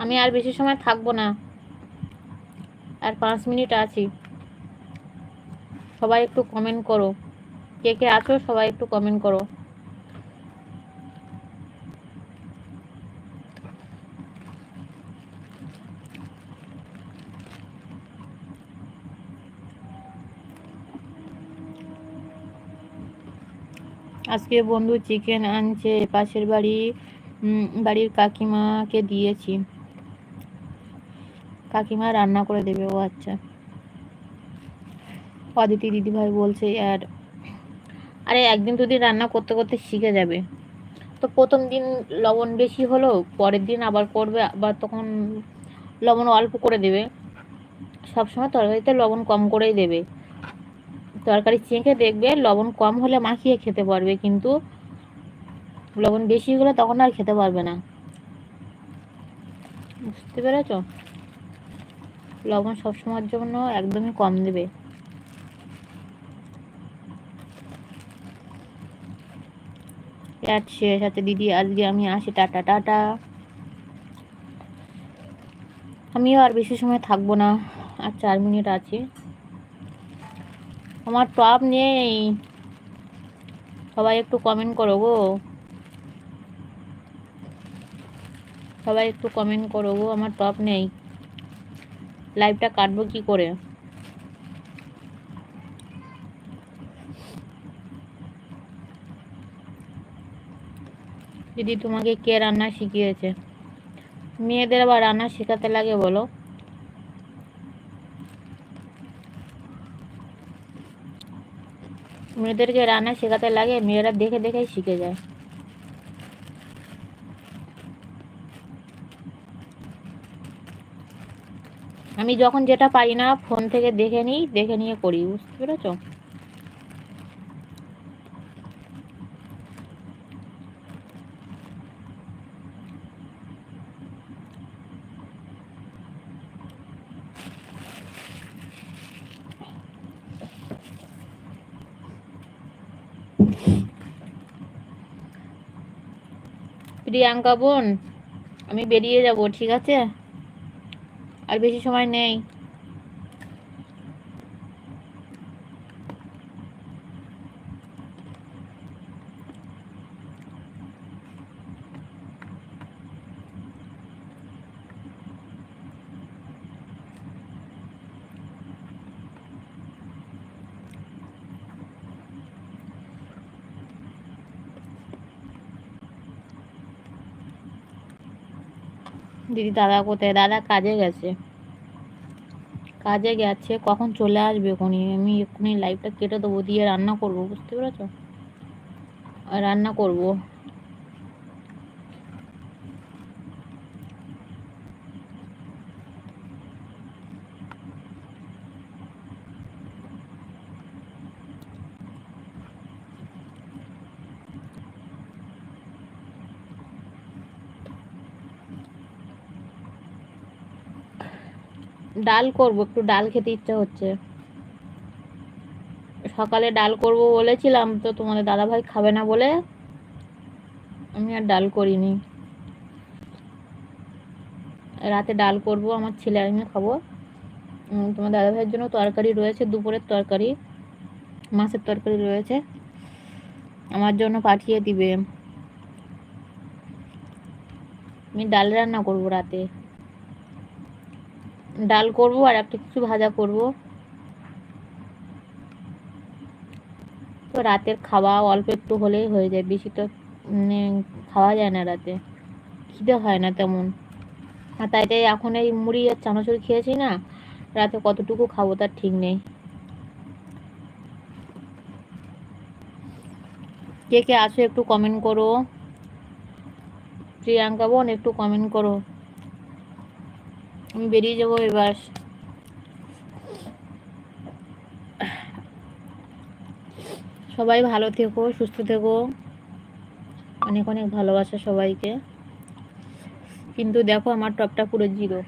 আমি আর বেশি সময় থাকবো না, আর 5 মিনিট আছি। সবাই একটু কমেন্ট করো, কে কে আছো সবাই একটু কমেন্ট করো। আজকে বন্ধু চিকেন আনছে, পাশের বাড়ির কাকিমাকে দিয়েছি, কাকিমা রান্না করে দেবে। ও আচ্ছা, অদিতি দিদি ভাই বলছে। আর আরে একদিন দুদিন রান্না করতে করতে শিখে যাবে। তো প্রথম দিন লবণ বেশি হলো, পরের দিন আবার করবে, আবার তখন লবণ অল্প করে দেবে। সবসময় তরকারিতে লবণ কম করেই দেবে। তরকারি চেখে দেখবে লবণ কম হলে মাখিয়ে খেতে পারবে, কিন্তু লবণ বেশি হলে তখন আর খেতে পারবে না। বুঝতে পেরেছ? লবণ সবসময়ের জন্য একদমই কম দেবে। শেষ আছে দিদি, আজকে আমি আসি, টাটা টাটা। আমিও আর বেশি সময় থাকবো না, আর 4 মিনিট আছে। আমার টপ নেই, সবাই একটু কমেন্ট করো গো, সবাই একটু কমেন্ট করো গো। আমার টপ নেই, লাইভটা কাটবো কি করে? দিদি তোমাকে কে রান্না শিখিয়েছে? মেয়েদের আবার রান্না শেখাতে লাগে বলো? মেয়েদেরকে রান্না শেখাতে লাগে? মেয়েরা দেখে দেখেই শিখে যায়। আমি যখন যেটা পারি না ফোন থেকে দেখে নিই, দেখে নিয়ে করি। বুঝতে পেরেছো? প্রিয়াঙ্কা বোন, আমি বেরিয়ে যাব, ঠিক আছে? আর বেশি সময় নেই। দিদি দাদা কোথায়? দাদা কাজে গেছে, কাজে গেছে, কখন চলে আসবে এখনই? আমি এক্ষুনি লাইভটা কেটে দেবো, দিয়ে রান্না করবো। বুঝতে পেরেছো? রান্না করব। ডাল করব, একটু ডাল খেতে ইচ্ছা হচ্ছে। সকালে ডাল করব বলেছিলাম, তো তোমাদের দাদা ভাই খাবে না বলে আমি আর ডাল করিনি। রাতে ডাল করব, আমার ছেলে আর আমি খাবো। তোমার দাদা ভাইয়ের জন্য তরকারি রয়েছে, দুপুরের তরকারি, মাছের তরকারি রয়েছে, আমার জন্য পাঠিয়ে দিবে। আমি ডাল রান্না করব রাতে, ডাল করব আর একটা কিছু ভাজা করব। তো রাতের খাওয়া অল্প একটু হলেই হয়ে যায়, বেশি তো খাওয়া যায় না রাতে, খিদে হয় না তেমন। আর তাই তাই এখন এই মুড়ি আর চানাচুর খেয়েছি না, রাতে কতটুকু খাবো তার ঠিক নেই। কে কে আসো একটু কমেন্ট করো। প্রিয়াঙ্কা বোন একটু কমেন্ট করো। আমি বেরিয়ে যাবো এবার। সবাই ভালো থেকো, সুস্থ থেকো, অনেক অনেক ভালোবাসা সবাইকে। কিন্তু দেখো আমার টপটা পুরো 0।